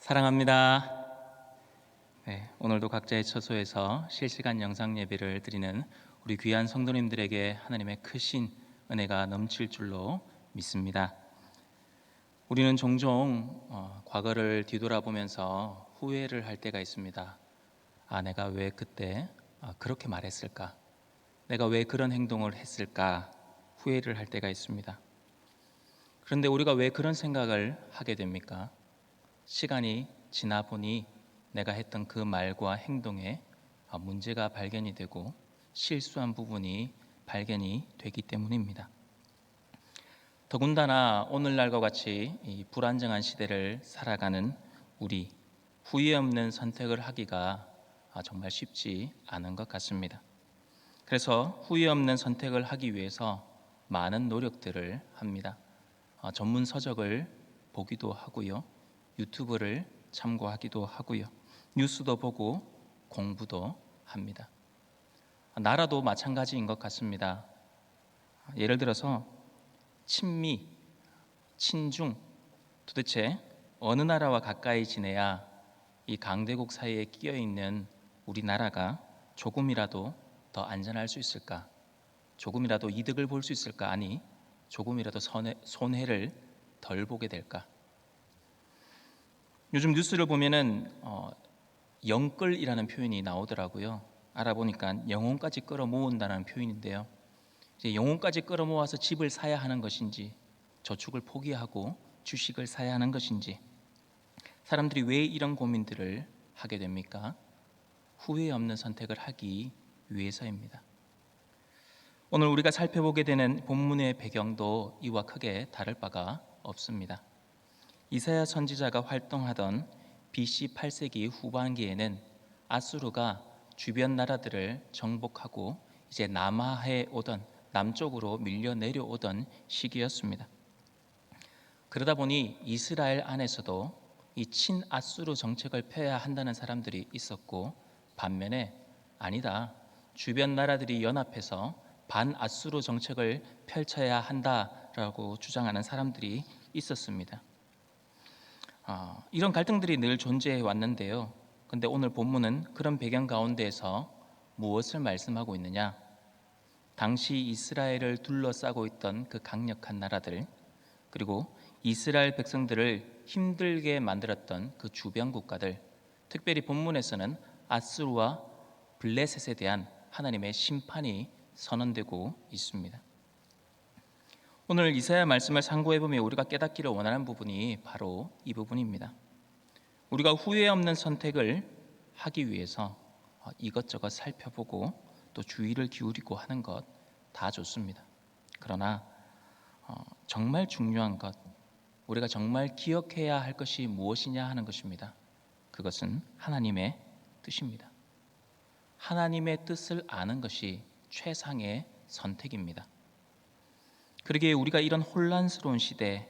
사랑합니다. 네, 오늘도 각자의 처소에서 실시간 영상 예배를 드리는 우리 귀한 성도님들에게 하나님의 크신 은혜가 넘칠 줄로 믿습니다. 우리는 종종 과거를 뒤돌아보면서 후회를 할 때가 있습니다. 내가 왜 그때 그렇게 말했을까? 내가 왜 그런 행동을 했을까? 후회를 할 때가 있습니다. 그런데 우리가 왜 그런 생각을 하게 됩니까? 시간이 지나 보니 내가 했던 그 말과 행동에 문제가 발견이 되고 실수한 부분이 발견이 되기 때문입니다. 더군다나 오늘날과 같이 이 불안정한 시대를 살아가는 우리, 후회 없는 선택을 하기가 정말 쉽지 않은 것 같습니다. 그래서 후회 없는 선택을 하기 위해서 많은 노력들을 합니다. 전문 서적을 보기도 하고요, 유튜브를 참고하기도 하고요, 뉴스도 보고 공부도 합니다. 나라도 마찬가지인 것 같습니다. 예를 들어서 친미, 친중, 도대체 어느 나라와 가까이 지내야 이 강대국 사이에 끼어 있는 우리나라가 조금이라도 더 안전할 수 있을까? 조금이라도 이득을 볼 수 있을까? 아니, 조금이라도 손해를 덜 보게 될까? 요즘 뉴스를 보면은 영끌이라는 표현이 나오더라고요. 알아보니까 영혼까지 끌어모은다는 표현인데요. 이제 영혼까지 끌어모아서 집을 사야 하는 것인지, 저축을 포기하고 주식을 사야 하는 것인지, 사람들이 왜 이런 고민들을 하게 됩니까? 후회 없는 선택을 하기 위해서입니다. 오늘 우리가 살펴보게 되는 본문의 배경도 이와 크게 다를 바가 없습니다. 이사야 선지자가 활동하던 BC 8세기 후반기에는 아수르가 주변 나라들을 정복하고 이제 남하해 오던, 남쪽으로 밀려 내려오던 시기였습니다. 그러다 보니 이스라엘 안에서도 이 친아수르 정책을 펴야 한다는 사람들이 있었고, 반면에 아니다, 주변 나라들이 연합해서 반아수르 정책을 펼쳐야 한다라고 주장하는 사람들이 있었습니다. 이런 갈등들이 늘 존재해 왔는데요. 근데 오늘 본문은 그런 배경 가운데에서 무엇을 말씀하고 있느냐? 당시 이스라엘을 둘러싸고 있던 그 강력한 나라들, 그리고 이스라엘 백성들을 힘들게 만들었던 그 주변 국가들, 특별히 본문에서는 아수르와 블레셋에 대한 하나님의 심판이 선언되고 있습니다. 오늘 이사야 말씀을 상고해 보면 우리가 깨닫기를 원하는 부분이 바로 이 부분입니다. 우리가 후회 없는 선택을 하기 위해서 이것저것 살펴보고 또 주의를 기울이고 하는 것 다 좋습니다. 그러나 정말 중요한 것, 우리가 정말 기억해야 할 것이 무엇이냐 하는 것입니다. 그것은 하나님의 뜻입니다. 하나님의 뜻을 아는 것이 최상의 선택입니다. 그러기에 우리가 이런 혼란스러운 시대,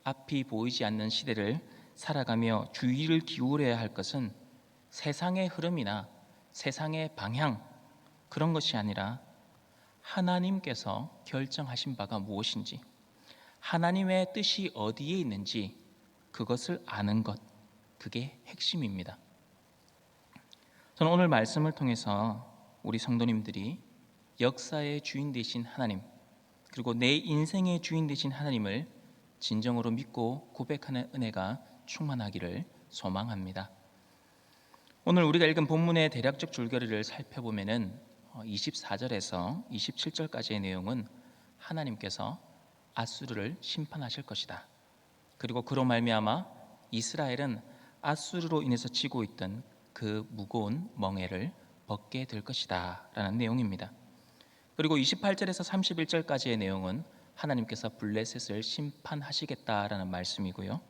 앞이 보이지 않는 시대를 살아가며 주의를 기울여야 할 것은 세상의 흐름이나 세상의 방향, 그런 것이 아니라 하나님께서 결정하신 바가 무엇인지, 하나님의 뜻이 어디에 있는지 그것을 아는 것, 그게 핵심입니다. 저는 오늘 말씀을 통해서 우리 성도님들이 역사의 주인 되신 하나님, 그리고 내 인생의 주인 되신 하나님을 진정으로 믿고 고백하는 은혜가 충만하기를 소망합니다. 오늘 우리가 읽은 본문의 대략적 줄거리를 살펴보면은 24절에서 27절까지의 내용은 하나님께서 아수르를 심판하실 것이다. 그리고 그로 말미암아 이스라엘은 아수르로 인해서 지고 있던 그 무거운 멍에를 벗게 될 것이다 라는 내용입니다. 그리고 28절에서 31절까지의 내용은 하나님께서 블레셋을 심판하시겠다라는 말씀이고요,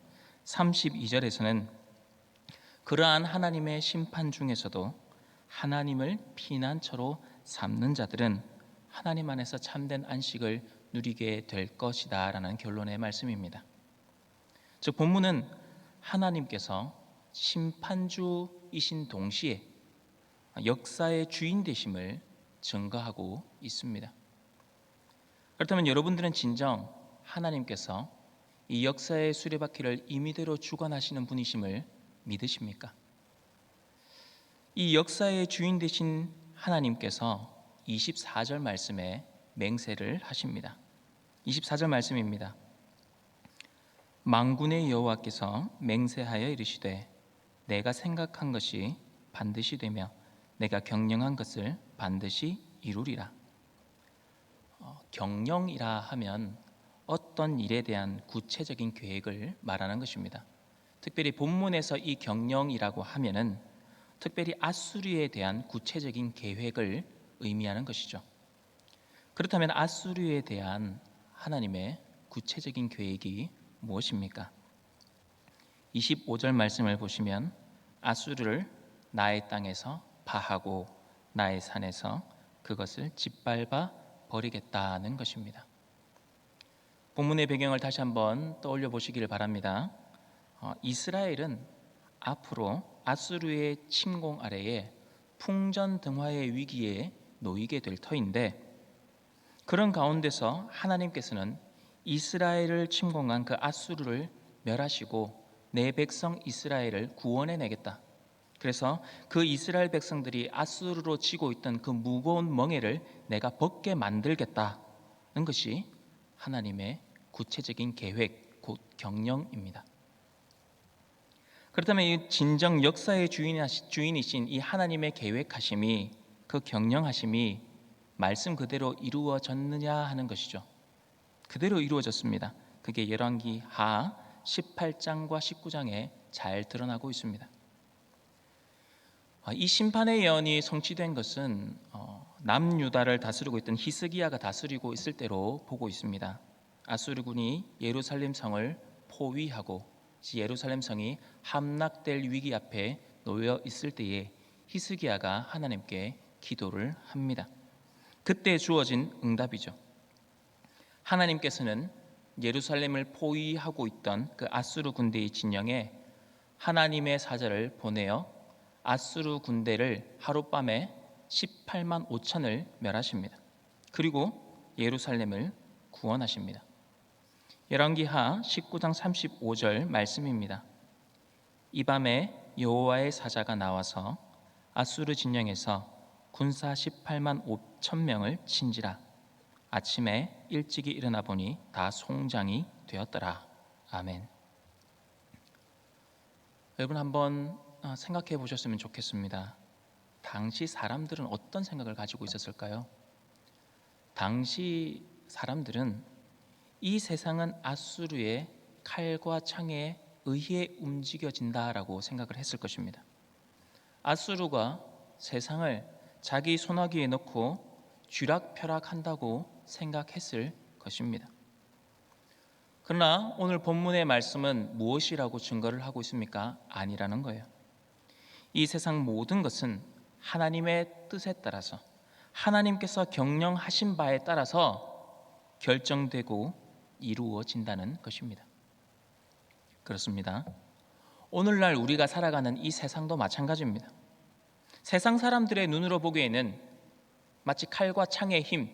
32절에서는 그러한 하나님의 심판 중에서도 하나님을 피난처로 삼는 자들은 하나님 안에서 참된 안식을 누리게 될 것이다 라는 결론의 말씀입니다. 즉 본문은 하나님께서 심판주이신 동시에 역사의 주인 되심을 증거하고 있습니다. 그렇다면 여러분들은 진정 하나님께서 이 역사의 수레바퀴를 임의대로 주관하시는 분이심을 믿으십니까? 이 역사의 주인 되신 하나님께서 24절 말씀에 맹세를 하십니다. 24절 말씀입니다. 만군의 여호와께서 맹세하여 이르시되 내가 생각한 것이 반드시 되며 내가 경영한 것을 반드시 이루리라. 경영이라 하면 어떤 일에 대한 구체적인 계획을 말하는 것입니다. 특별히 본문에서 이 경영이라고 하면은 특별히 아수르에 대한 구체적인 계획을 의미하는 것이죠. 그렇다면 아수르에 대한 하나님의 구체적인 계획이 무엇입니까? 25절 말씀을 보시면 아수르를 나의 땅에서 파하고 나의 산에서 그것을 짓밟아 버리겠다는 것입니다. 본문의 배경을 다시 한번 떠올려 보시기를 바랍니다. 이스라엘은 앞으로 아수르의 침공 아래에 풍전등화의 위기에 놓이게 될 터인데, 그런 가운데서 하나님께서는 이스라엘을 침공한 그 아수르를 멸하시고 내 백성 이스라엘을 구원해내겠다. 그래서 그 이스라엘 백성들이 아수르로 지고 있던 그 무거운 멍에를 내가 벗게 만들겠다는 것이 하나님의 구체적인 계획, 곧 경영입니다. 그렇다면 이 진정 역사의 주인이신 이 하나님의 계획하심이, 그 경영하심이 말씀 그대로 이루어졌느냐 하는 것이죠. 그대로 이루어졌습니다. 그게 열왕기 하 18장과 19장에 잘 드러나고 있습니다. 이 심판의 예언이 성취된 것은 남유다를 다스리고 있던 히스기야가 다스리고 있을 때로 보고 있습니다. 아수르군이 예루살렘 성을 포위하고 예루살렘 성이 함락될 위기 앞에 놓여 있을 때에 히스기야가 하나님께 기도를 합니다. 그때 주어진 응답이죠. 하나님께서는 예루살렘을 포위하고 있던 그 아수르 군대의 진영에 하나님의 사자를 보내어 아수르 군대를 하룻밤에 18만 5천을 멸하십니다. 그리고 예루살렘을 구원하십니다. 열왕기하 19장 35절 말씀입니다. 이 밤에 여호와의 사자가 나와서 아수르 진영에서 군사 18만 5천 명을 친지라. 아침에 일찍이 일어나 보니 다 송장이 되었더라. 아멘. 여러분 한번 생각해 보셨으면 좋겠습니다. 당시 사람들은 어떤 생각을 가지고 있었을까요? 당시 사람들은 이 세상은 아수르의 칼과 창에 의해 움직여진다라고 생각을 했을 것입니다. 아수르가 세상을 자기 손아귀에 넣고 쥐락펴락한다고 생각했을 것입니다. 그러나 오늘 본문의 말씀은 무엇이라고 증거를 하고 있습니까? 아니라는 거예요. 이 세상 모든 것은 하나님의 뜻에 따라서, 하나님께서 경영하신 바에 따라서 결정되고 이루어진다는 것입니다. 그렇습니다. 오늘날 우리가 살아가는 이 세상도 마찬가지입니다. 세상 사람들의 눈으로 보기에는 마치 칼과 창의 힘,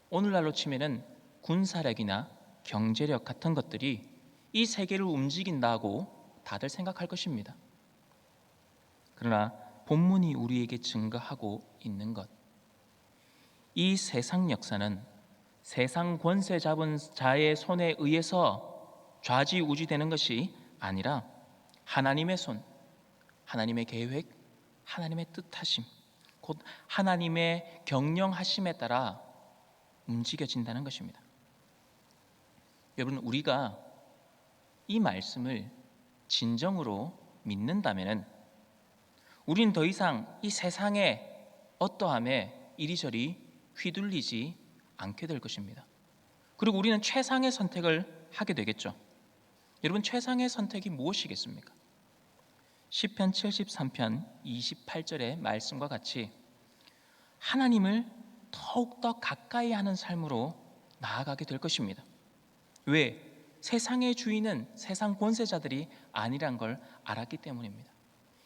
오늘날로 치면은 군사력이나 경제력 같은 것들이 이 세계를 움직인다고 다들 생각할 것입니다. 그러나 본문이 우리에게 증거하고 있는 것, 이 세상 역사는 세상 권세 잡은 자의 손에 의해서 좌지우지되는 것이 아니라 하나님의 손, 하나님의 계획, 하나님의 뜻하심, 곧 하나님의 경영하심에 따라 움직여진다는 것입니다. 여러분, 우리가 이 말씀을 진정으로 믿는다면 우린 더 이상 이 세상의 어떠함에 이리저리 휘둘리지 않게 될 것입니다. 그리고 우리는 최상의 선택을 하게 되겠죠. 여러분, 최상의 선택이 무엇이겠습니까? 시편 73편 28절의 말씀과 같이 하나님을 더욱더 가까이 하는 삶으로 나아가게 될 것입니다. 왜? 세상의 주인은 세상 권세자들이 아니란 걸 알았기 때문입니다.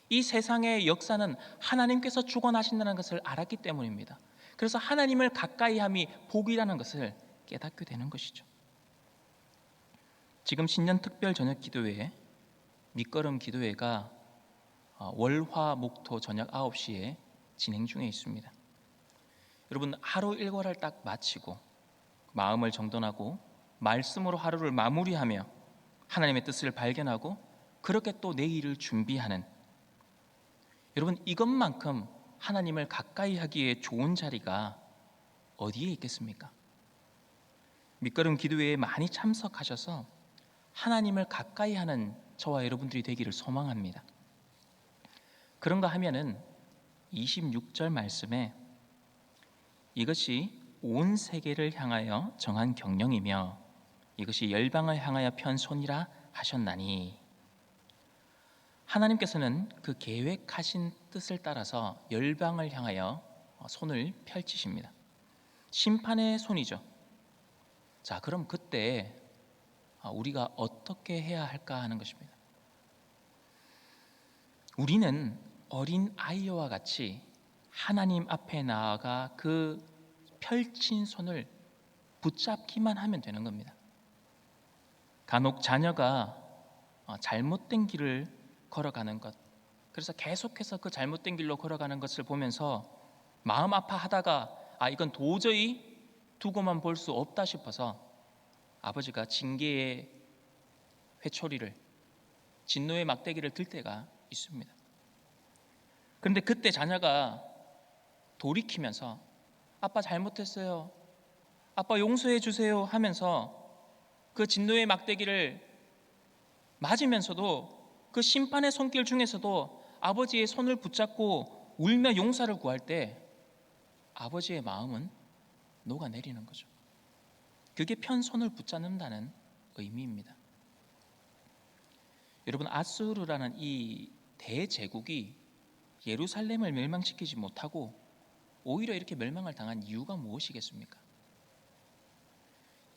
이 세상의 역사는 하나님께서 주관하신다는 것을 알았기 때문입니다. 그래서 하나님을 가까이 함이 복이라는 것을 깨닫게 되는 것이죠. 지금 신년 특별 저녁 기도회에 밑거름 기도회가 월화 목토 저녁 9시에 진행 중에 있습니다. 여러분, 하루 일과를 딱 마치고 마음을 정돈하고 말씀으로 하루를 마무리하며 하나님의 뜻을 발견하고 그렇게 또 내일을 준비하는, 여러분, 이것만큼 하나님을 가까이 하기에 좋은 자리가 어디에 있겠습니까? 밑거름 기도회에 많이 참석하셔서 하나님을 가까이 하는 저와 여러분들이 되기를 소망합니다. 그런가 하면은 26절 말씀에 이것이 온 세계를 향하여 정한 경영이며 이것이 열방을 향하여 편 손이라 하셨나니, 하나님께서는 그 계획하신 뜻을 따라서 열방을 향하여 손을 펼치십니다. 심판의 손이죠. 자, 그럼 그때 우리가 어떻게 해야 할까 하는 것입니다. 우리는 어린 아이와 같이 하나님 앞에 나아가 그 펼친 손을 붙잡기만 하면 되는 겁니다. 간혹 자녀가 잘못된 길을 걸어가는 것, 그래서 계속해서 그 잘못된 길로 걸어가는 것을 보면서 마음 아파하다가 이건 도저히 두고만 볼 수 없다 싶어서 아버지가 징계의 회초리를, 진노의 막대기를 들 때가 있습니다. 그런데 그때 자녀가 돌이키면서 아빠 잘못했어요, 아빠 용서해 주세요 하면서 그 진노의 막대기를 맞으면서도 그 심판의 손길 중에서도 아버지의 손을 붙잡고 울며 용서를 구할 때 아버지의 마음은 녹아내리는 거죠. 그게 편손을 붙잡는다는 의미입니다. 여러분, 아수르라는 이 대제국이 예루살렘을 멸망시키지 못하고 오히려 이렇게 멸망을 당한 이유가 무엇이겠습니까?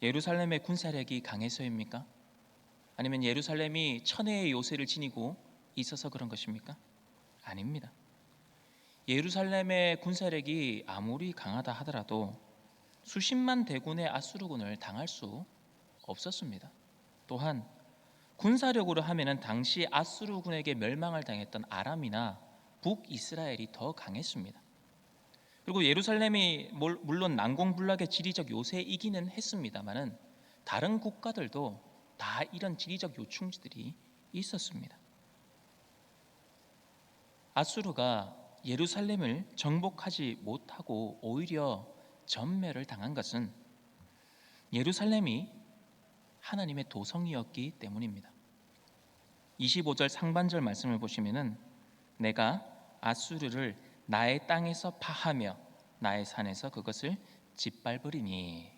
예루살렘의 군사력이 강해서입니까? 아니면 예루살렘이 천혜의 요새를 지니고 있어서 그런 것입니까? 아닙니다. 예루살렘의 군사력이 아무리 강하다 하더라도 수십만 대군의 아수르군을 당할 수 없었습니다. 또한 군사력으로 하면은 당시 아수르군에게 멸망을 당했던 아람이나 북이스라엘이 더 강했습니다. 그리고 예루살렘이 물론 난공불락의 지리적 요새이기는 했습니다만은 다른 국가들도 다 이런 지리적 요충지들이 있었습니다. 아수르가 예루살렘을 정복하지 못하고 오히려 전멸을 당한 것은 예루살렘이 하나님의 도성이었기 때문입니다. 25절 상반절 말씀을 보시면은 내가 아수르를 나의 땅에서 파하며 나의 산에서 그것을 짓밟으리니,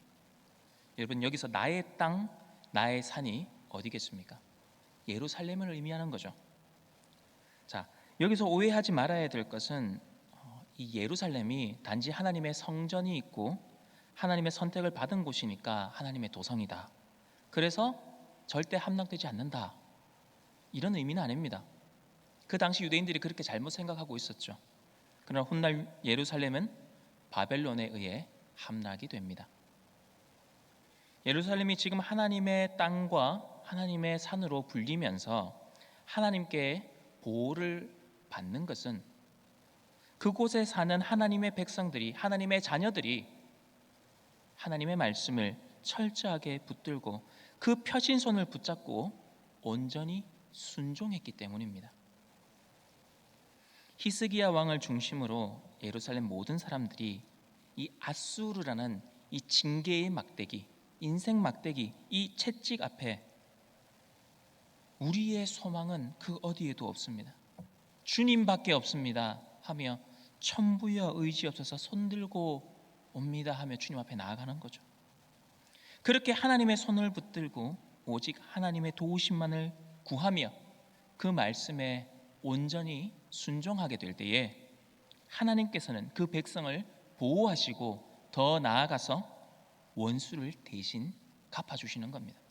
여러분, 여기서 나의 땅, 나의 산이 어디겠습니까? 예루살렘을 의미하는 거죠. 자, 여기서 오해하지 말아야 될 것은 이 예루살렘이 단지 하나님의 성전이 있고 하나님의 선택을 받은 곳이니까 하나님의 도성이다, 그래서 절대 함락되지 않는다, 이런 의미는 아닙니다. 그 당시 유대인들이 그렇게 잘못 생각하고 있었죠. 그러나 훗날 예루살렘은 바벨론에 의해 함락이 됩니다. 예루살렘이 지금 하나님의 땅과 하나님의 산으로 불리면서 하나님께 보호를 받는 것은 그곳에 사는 하나님의 백성들이, 하나님의 자녀들이 하나님의 말씀을 철저하게 붙들고 그 펴진 손을 붙잡고 온전히 순종했기 때문입니다. 히스기야 왕을 중심으로 예루살렘 모든 사람들이 이 아수르라는 이 징계의 막대기, 인생 막대기, 이 채찍 앞에 우리의 소망은 그 어디에도 없습니다, 주님밖에 없습니다 하며 천부여 의지없어서 손들고 옵니다 하며 주님 앞에 나아가는 거죠. 그렇게 하나님의 손을 붙들고 오직 하나님의 도우심만을 구하며 그 말씀에 온전히 순종하게 될 때에 하나님께서는 그 백성을 보호하시고 더 나아가서 원수를 대신 갚아주시는 겁니다.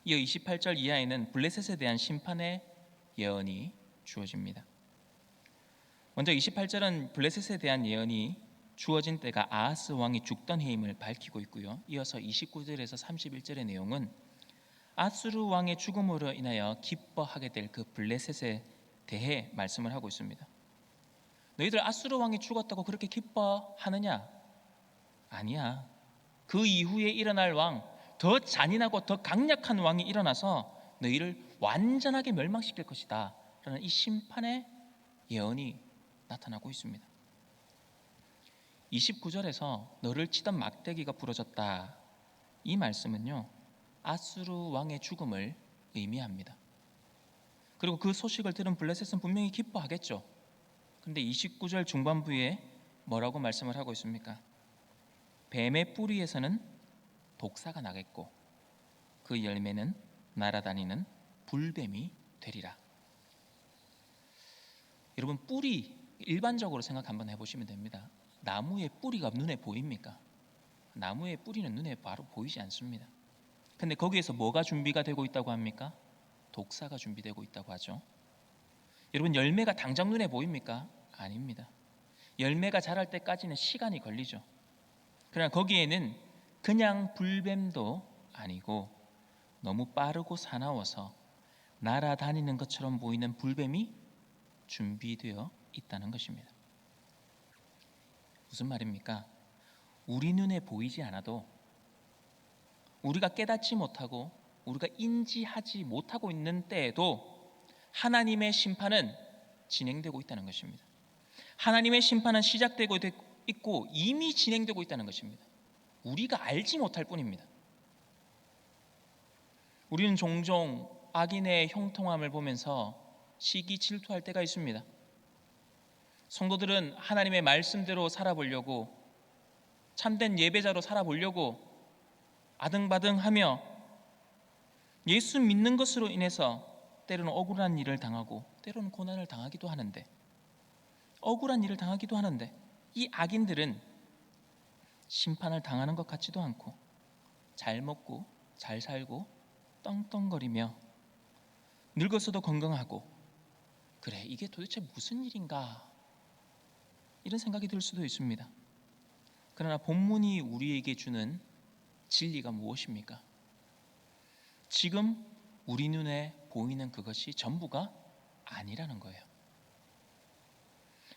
이어 28절 이하에는 블레셋에 대한 심판의 예언이 주어집니다. 먼저 28절은 블레셋에 대한 예언이 주어진 때가 아하스 왕이 죽던 해임을 밝히고 있고요. 이어서 29절에서 31절의 내용은 아수르 왕의 죽음으로 인하여 기뻐하게 될 그 블레셋에 대해 말씀을 하고 있습니다. 너희들 아수르 왕이 죽었다고 그렇게 기뻐하느냐? 아니야. 그 이후에 일어날 왕, 더 잔인하고 더 강력한 왕이 일어나서 너희를 완전하게 멸망시킬 것이다 라는 이 심판의 예언이 나타나고 있습니다. 29절에서 너를 치던 막대기가 부러졌다, 이 말씀은요, 아수르 왕의 죽음을 의미합니다. 그리고 그 소식을 들은 블레셋은 분명히 기뻐하겠죠. 그런데 29절 중반부에 뭐라고 말씀을 하고 있습니까? 뱀의 뿌리에서는 독사가 나겠고 그 열매는 날아다니는 불뱀이 되리라. 여러분, 뿌리 일반적으로 생각 한번 해보시면 됩니다. 나무의 뿌리가 눈에 보입니까? 나무의 뿌리는 눈에 바로 보이지 않습니다. 근데 거기에서 뭐가 준비가 되고 있다고 합니까? 독사가 준비되고 있다고 하죠. 여러분, 열매가 당장 눈에 보입니까? 아닙니다. 열매가 자랄 때까지는 시간이 걸리죠. 그러나 거기에는 그냥 불뱀도 아니고 너무 빠르고 사나워서 날아다니는 것처럼 보이는 불뱀이 준비되어 있다는 것입니다. 무슨 말입니까? 우리 눈에 보이지 않아도 우리가 깨닫지 못하고 우리가 인지하지 못하고 있는 때에도 하나님의 심판은 진행되고 있다는 것입니다. 하나님의 심판은 시작되고 있고 이미 진행되고 있다는 것입니다. 우리가 알지 못할 뿐입니다. 우리는 종종 악인의 형통함을 보면서 시기 질투할 때가 있습니다. 성도들은 하나님의 말씀대로 살아보려고, 참된 예배자로 살아보려고 아등바등하며 예수 믿는 것으로 인해서 때로는 억울한 일을 당하고 때로는 고난을 당하기도 하는데, 억울한 일을 당하기도 하는데 이 악인들은 심판을 당하는 것 같지도 않고 잘 먹고 잘 살고 떵떵거리며 늙어서도 건강하고, 그래, 이게 도대체 무슨 일인가, 이런 생각이 들 수도 있습니다. 그러나 본문이 우리에게 주는 진리가 무엇입니까? 지금 우리 눈에 보이는 그것이 전부가 아니라는 거예요.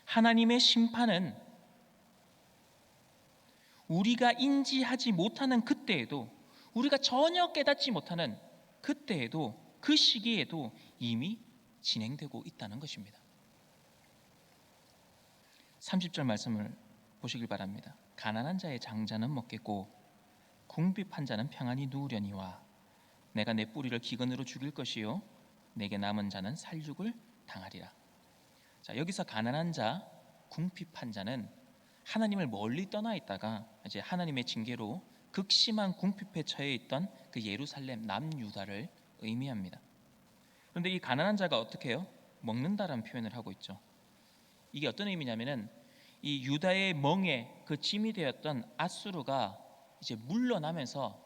하나님의 심판은 우리가 인지하지 못하는 그때에도, 우리가 전혀 깨닫지 못하는 그때에도, 그 시기에도 이미 진행되고 있다는 것입니다. 30절 말씀을 보시길 바랍니다. 가난한 자의 장자는 먹겠고 궁핍한 자는 평안히 누우려니와 내가 내 뿌리를 기근으로 죽일 것이요 내게 남은 자는 살육을 당하리라. 자, 여기서 가난한 자, 궁핍한 자는 하나님을 멀리 떠나 있다가 이제 하나님의 징계로 극심한 궁핍에 처해 있던 그 예루살렘 남유다를 의미합니다. 그런데 이 가난한 자가 어떻게 해요? 먹는다라는 표현을 하고 있죠. 이게 어떤 의미냐면은 이 유다의 멍에 그 짐이 되었던 아수르가 이제 물러나면서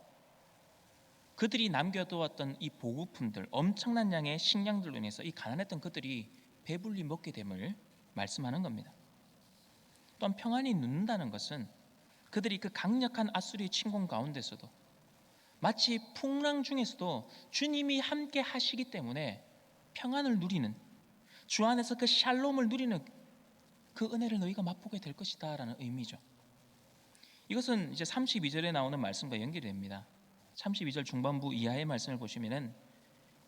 그들이 남겨두었던 이 보급품들, 엄청난 양의 식량들로 인해서 이 가난했던 그들이 배불리 먹게 됨을 말씀하는 겁니다. 또한 평안이 눕는다는 것은 그들이 그 강력한 아수르의 침공 가운데서도 마치 풍랑 중에서도 주님이 함께 하시기 때문에 평안을 누리는, 주 안에서 그 샬롬을 누리는 그 은혜를 너희가 맛보게 될 것이다 라는 의미죠. 이것은 이제 32절에 나오는 말씀과 연결됩니다. 32절 중반부 이하의 말씀을 보시면은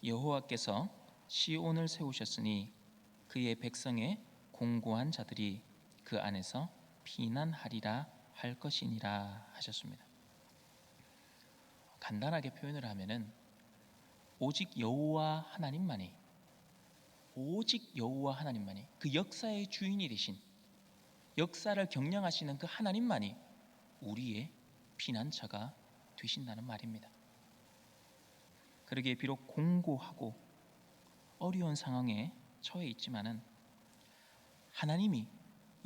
여호와께서 시온을 세우셨으니 그의 백성의 공고한 자들이 그 안에서 피난하리라 할 것이니라 하셨습니다. 간단하게 표현을 하면은 오직 여호와 하나님만이, 오직 여호와 하나님만이, 그 역사의 주인이 되신, 역사를 경영하시는 그 하나님만이 우리의 피난처가 되신다는 말입니다. 그러기에 비록 공고하고 어려운 상황에 처해 있지만은 하나님이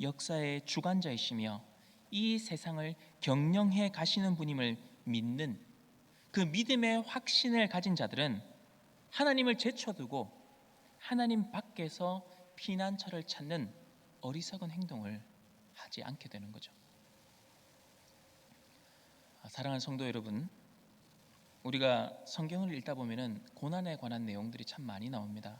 역사의 주관자이시며 이 세상을 경영해 가시는 분임을 믿는 그 믿음의 확신을 가진 자들은 하나님을 제쳐두고 하나님 밖에서 피난처를 찾는 어리석은 행동을 하지 않게 되는 거죠. 사랑하는 성도 여러분, 우리가 성경을 읽다 보면은 고난에 관한 내용들이 참 많이 나옵니다.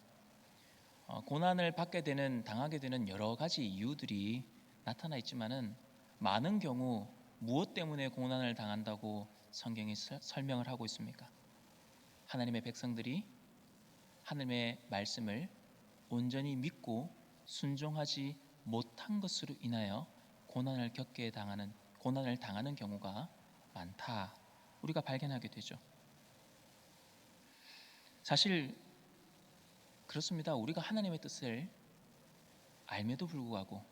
고난을 받게 되는, 당하게 되는 여러 가지 이유들이 나타나 있지만은 많은 경우 무엇 때문에 고난을 당한다고 성경이 설명을 하고 있습니까? 하나님의 백성들이 하나님의 말씀을 온전히 믿고 순종하지 못한 것으로 인하여 고난을 당하는 경우가 많다. 우리가 발견하게 되죠. 사실 그렇습니다. 우리가 하나님의 뜻을 알매도 불구하고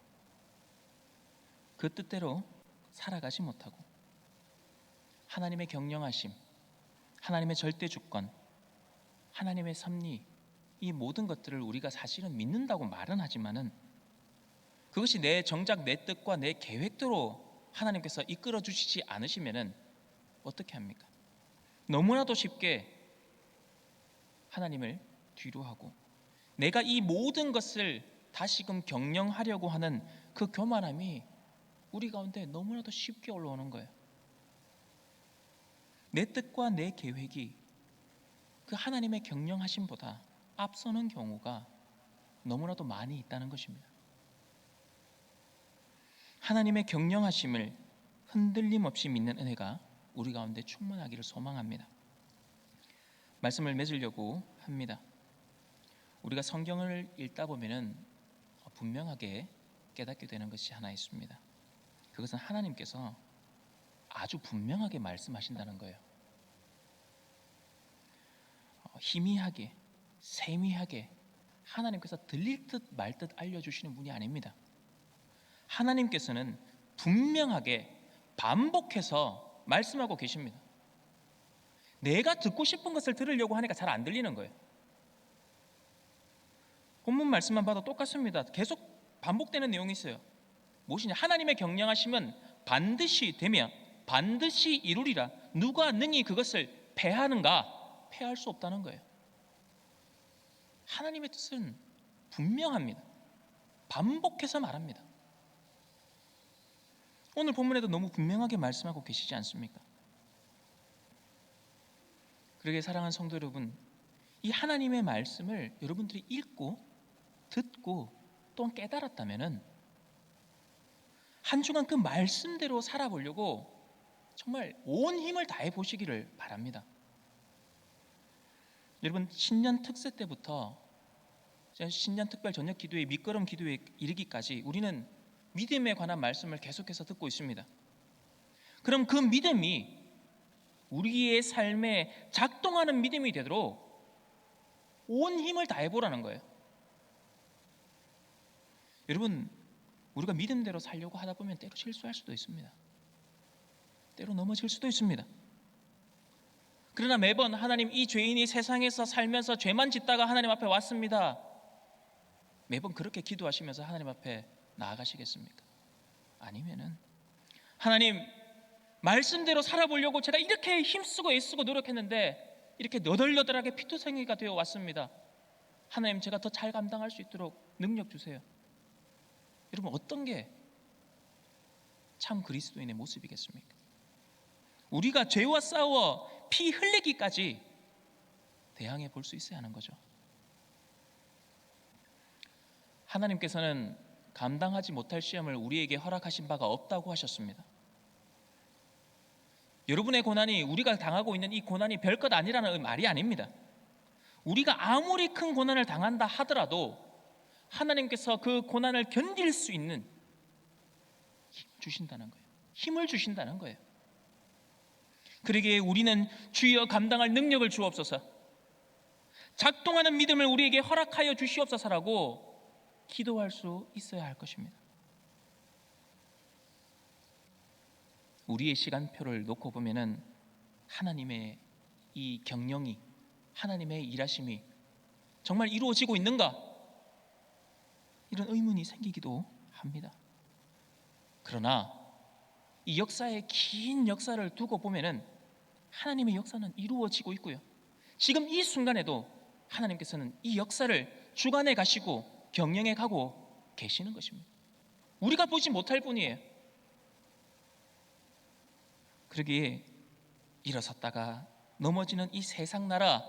그 뜻대로 살아가지 못하고 하나님의 경영하심, 하나님의 절대 주권, 하나님의 섭리, 이 모든 것들을 우리가 사실은 믿는다고 말은 하지만은 그것이 정작 내 뜻과 내 계획대로 하나님께서 이끌어 주시지 않으시면은 어떻게 합니까? 너무나도 쉽게 하나님을 뒤로 하고 내가 이 모든 것을 다시금 경영하려고 하는 그 교만함이 우리 가운데 너무나도 쉽게 올라오는 거예요. 내 뜻과 내 계획이 그 하나님의 경영하심보다 앞서는 경우가 너무나도 많이 있다는 것입니다. 하나님의 경영하심을 흔들림 없이 믿는 은혜가 우리 가운데 충만하기를 소망합니다. 말씀을 맺으려고 합니다. 우리가 성경을 읽다 보면은 분명하게 깨닫게 되는 것이 하나 있습니다. 그것은 하나님께서 아주 분명하게 말씀하신다는 거예요. 희미하게, 세미하게 하나님께서 들릴 듯 말 듯 알려주시는 분이 아닙니다. 하나님께서는 분명하게 반복해서 말씀하고 계십니다. 내가 듣고 싶은 것을 들으려고 하니까 잘 안 들리는 거예요. 본문 말씀만 봐도 똑같습니다. 계속 반복되는 내용이 있어요. 무엇이냐? 하나님의 경영하심은 반드시 되며 반드시 이루리라. 누가 능히 그것을 패하는가? 패할 수 없다는 거예요. 하나님의 뜻은 분명합니다. 반복해서 말합니다. 오늘 본문에도 너무 분명하게 말씀하고 계시지 않습니까? 그러게 사랑하는 성도 여러분, 이 하나님의 말씀을 여러분들이 읽고 듣고 또한 깨달았다면은 한 주간 그 말씀대로 살아보려고 정말 온 힘을 다해 보시기를 바랍니다. 여러분, 신년 특세 때부터 신년 특별 저녁 기도회, 밑거름 기도에 이르기까지 우리는 믿음에 관한 말씀을 계속해서 듣고 있습니다. 그럼 그 믿음이 우리의 삶에 작동하는 믿음이 되도록 온 힘을 다해 보라는 거예요. 여러분, 우리가 믿음대로 살려고 하다 보면 때로 실수할 수도 있습니다. 때로 넘어질 수도 있습니다. 그러나 매번 하나님, 이 죄인이 세상에서 살면서 죄만 짓다가 하나님 앞에 왔습니다. 매번 그렇게 기도하시면서 하나님 앞에 나아가시겠습니까? 아니면은 하나님, 말씀대로 살아보려고 제가 이렇게 힘쓰고 애쓰고 노력했는데 이렇게 너덜너덜하게 피투성이가 되어 왔습니다. 하나님, 제가 더 잘 감당할 수 있도록 능력 주세요. 여러분, 어떤 게 참 그리스도인의 모습이겠습니까? 우리가 죄와 싸워 피 흘리기까지 대항해 볼 수 있어야 하는 거죠. 하나님께서는 감당하지 못할 시험을 우리에게 허락하신 바가 없다고 하셨습니다. 여러분의 고난이, 우리가 당하고 있는 이 고난이 별것 아니라는 말이 아닙니다. 우리가 아무리 큰 고난을 당한다 하더라도 하나님께서 그 고난을 견딜 수 있는 힘 주신다는 거예요. 힘을 주신다는 거예요. 그러기에 우리는 주여 감당할 능력을 주옵소서, 작동하는 믿음을 우리에게 허락하여 주시옵소서라고 기도할 수 있어야 할 것입니다. 우리의 시간표를 놓고 보면은 하나님의 이 경영이, 하나님의 일하심이 정말 이루어지고 있는가? 이런 의문이 생기기도 합니다. 그러나 이 역사의 긴 역사를 두고 보면은 하나님의 역사는 이루어지고 있고요. 지금 이 순간에도 하나님께서는 이 역사를 주관해 가시고 경영해 가고 계시는 것입니다. 우리가 보지 못할 뿐이에요. 그러기에 일어섰다가 넘어지는 이 세상 나라,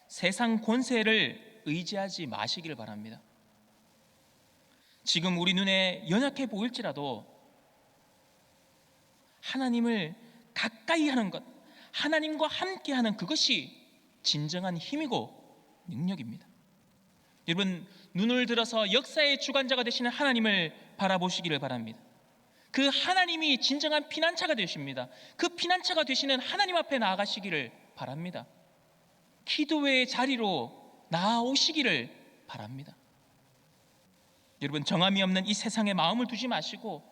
세상 권세를 의지하지 마시길 바랍니다. 지금 우리 눈에 연약해 보일지라도 하나님을 가까이 하는 것, 하나님과 함께하는 그것이 진정한 힘이고 능력입니다. 여러분, 눈을 들어서 역사의 주관자가 되시는 하나님을 바라보시기를 바랍니다. 그 하나님이 진정한 피난처가 되십니다. 그 피난처가 되시는 하나님 앞에 나아가시기를 바랍니다. 기도의 자리로 나아오시기를 바랍니다. 여러분, 정함이 없는 이 세상에 마음을 두지 마시고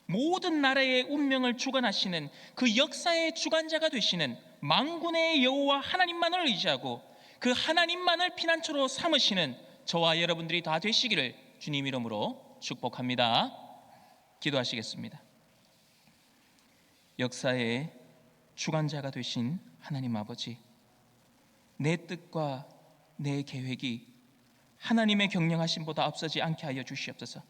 모든 나라의 운명을 주관하시는 그 역사의 주관자가 되시는 만군의 여호와 하나님만을 의지하고 그 하나님만을 피난처로 삼으시는 저와 여러분들이 다 되시기를 주님 이름으로 축복합니다. 기도하시겠습니다. 역사의 주관자가 되신 하나님 아버지, 내 뜻과 내 계획이 하나님의 경영하심보다 앞서지 않게 하여 주시옵소서.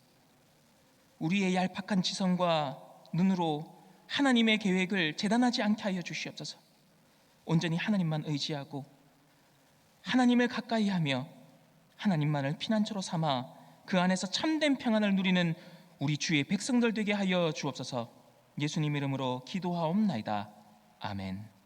우리의 얄팍한 지성과 눈으로 하나님의 계획을 재단하지 않게 하여 주시옵소서. 온전히 하나님만 의지하고 하나님을 가까이 하며 하나님만을 피난처로 삼아 그 안에서 참된 평안을 누리는 우리 주의 백성들 되게 하여 주옵소서. 예수님 이름으로 기도하옵나이다. 아멘.